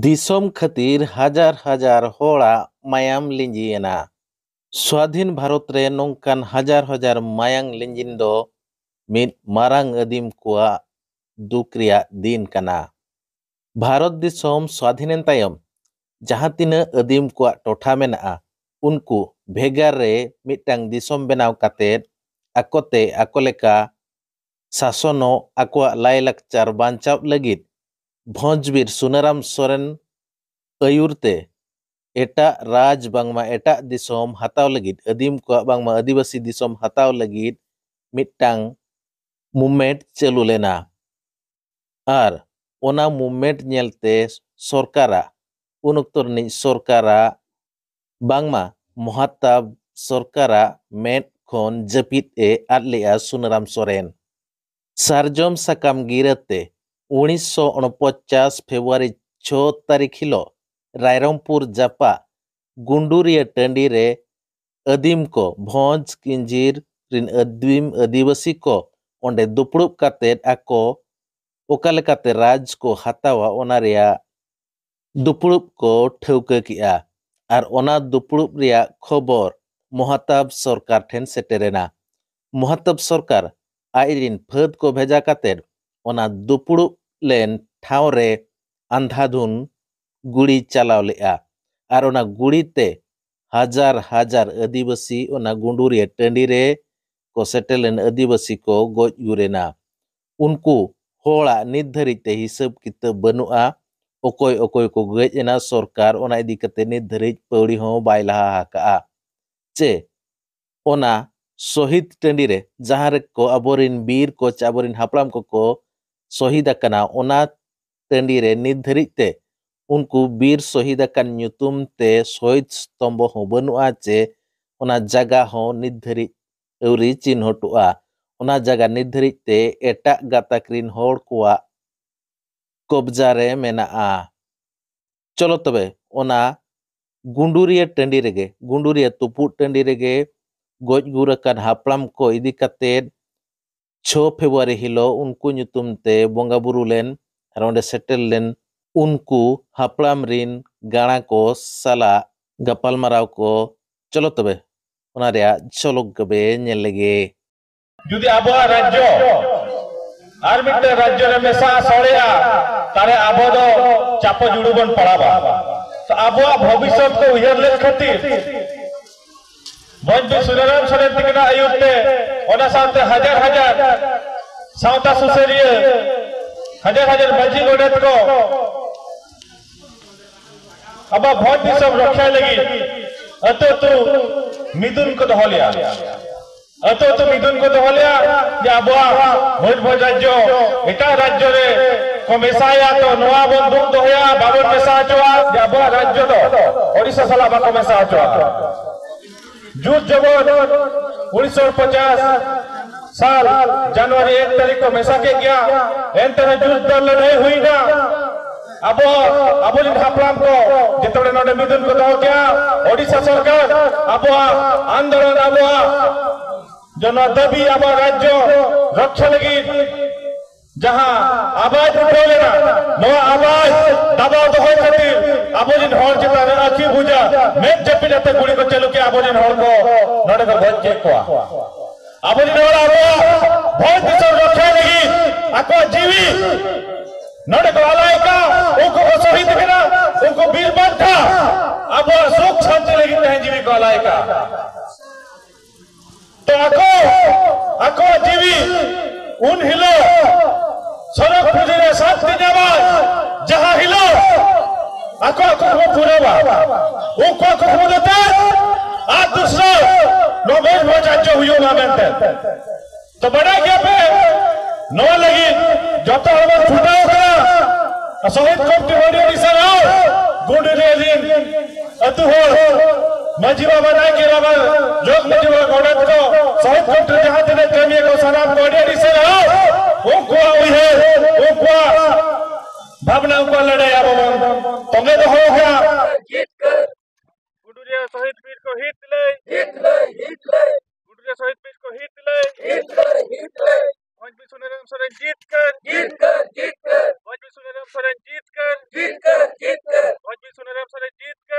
दिसोम खातिर हजार हजार होड़ा मायाम लिंजियना। स्वाधीन भारत रे नोंकान हजार हजार मायांग लिंजिन दो मिद मारांग अदीम कुआ दुख रिया दिन कना। भारत दिसोम स्वाधीनेन तायम जहां तिना अदीम कुआ टोठा मेना उनको भेगार रे मिटांग दिसोम बेनाव कातेद आकोते आकोलेका शासनो आकुआ लायलाकचार बांचाव लगित भोजबीर सुनाराम सोरेन अयुरते एटा राज बांगमा एटा दिसोम हताव लगित अदीम को बांगमा आदिवासी दिसोम हताव लगित मिटांग मूवमेंट चालू लेना आर ओना मूवमेंट नेलते सरकारा उन उक्तरनि सरकारा बांगमा महाताब सरकारा मेट खन जपित ए आदलेआ सुनाराम सोरेन सारजम साकाम गिरते 1949 फेब्रुआरी 6 तारीख हिलो रायरंगपुर जापा गुंडूरिया टंडी रे अदीम को भोज किंजीर रिन अदीम आदिवासी को ओंडे दुपड़ुब कातेद आको ओकालेकाते राज को हतावा ओना रिया दुपड़ुब को ठौका किया आर ओना दुपड़ुब रिया खबर महाताब सरकार ठेन सेटेरेना। महाताब सरकार आइरिन फद को भेजा कातेद ओना दुपड़ुब लेन ठाव रे अंधाधुन गुड़ी चलाव लेआ आर ओना गुड़ीते हजार हजार आदिवासी ओना गुंडूरिया टंडी रे को सेटेलेन आदिवासी को गोज गुरेना। उनको होड़ा नित धरिते हिसाब किताब बनुआ ओकोय ओकोय को गजना सरकार ओना इदी कते नित धरित पौड़ी हो बाय लहा हाका चे ओना शहीद टंडी रे जहां रे को अबोरिन बीर को चाबोरिन हापड़ाम को शहीद अकना ओना टंडी रे नित धरिते उनको बीर शहीद अकन ᱧᱩᱛᱩᱢ ते शहीद स्तंभ हो बनुआ चे ओना जगह हो नित धरित अवरी चिन्हटुआ ओना जगह नित धरिते एटा गाताक्रिन होड़ कुआ कब्जा रे मेनाआ। चलो तबे ओना गुंडूरिया टंडी रेगे गुंडूरिया तुपुट टंडी रेगे गोज गुरकान हापड़ाम को इदी कातेद 6 फेब्रुआरी हिलो उनको ᱧᱩᱛᱩᱢ ते बोंगा बुरु लेन आर ओंडे सेटल लेन उनको हापड़ाम रिन गाणा को साला गपाल माराव को। चलो तबे ओना रिया चलो गबे नेल लेगे जुदी आबो राज्य आर मिटे राज्य रे मेसा सळेया तारे आबो दो चाप जुडुबन पड़ाबा तो आबो भविष्य को उयहर ले खातिर भोजबीर सुनाराम सोरेन तिकना आयुरते ओना साथे हजार हजार सावता सुसेरिया हजार हजार माजी गोडेत को अब भोज सब रक्षा लगी अतो तो मिदुन को दहलिया अतो तो मिदुन को दहलिया जे आबो भोज राज्य एटा राज्य रे को मेसाया तो नवा बंदूक दोया बाबन मेसा चोआ जे आबो राज्य दो ओडिसा साला बाको मेसा चोआ जुट जबन 1950 साल जनवरी 1 तारीख को मेसा के गया एंते जुट दल लड़ाई हुई ना अब अब हापड़ाम को जितने नोडे मिदुन को दो क्या ओडिशा सरकार अब आंदोलन अब जो दाबी अब राज्य रक्षा लगी जहां आवाज उठा लेना नो आवाज दबाव दो खातिर अब हर चिता आखि बुझा मेज जपिनते गुड़ी को चलू के अब हर को नोडे को भोज चेक को अब भोज दिसो रक्षा लगी आको जीवी नोडे को आलायका उनको शहीद करा उनको वीर बांधा अब सुख शांति लगी तहन जीवी को आलायका तो आको जीवी उन हिलो सड़क पुजरे साथ जावा जहां हिलो आको को पुरेवा उनको को देते आ दूसरा नोबेल भोज हुयो ना मेंटे तो बड़ा क्या पे नो लगी जत हम छुटाओ करा शहीद कमटी बड़ी ओडिसा आओ गुंडी रे दिन अतु हो माजी बाबा नाय के बाबा जोग माजी बाबा गौड़त को शहीद कमटी जहां दिन कमी को सलाम बड़ी ओडिसा आओ ओ को हुई है ओ को भावना को लड़ाई अब तुम्हें तो हो गया जीत कर गुंडूरिया शहीद वीर को हित ले गुंडूरिया शहीद वीर को हित ले भोजबीर सुनाराम सोरेन जीत कर भोजबीर सुनाराम सोरेन जीत कर जीत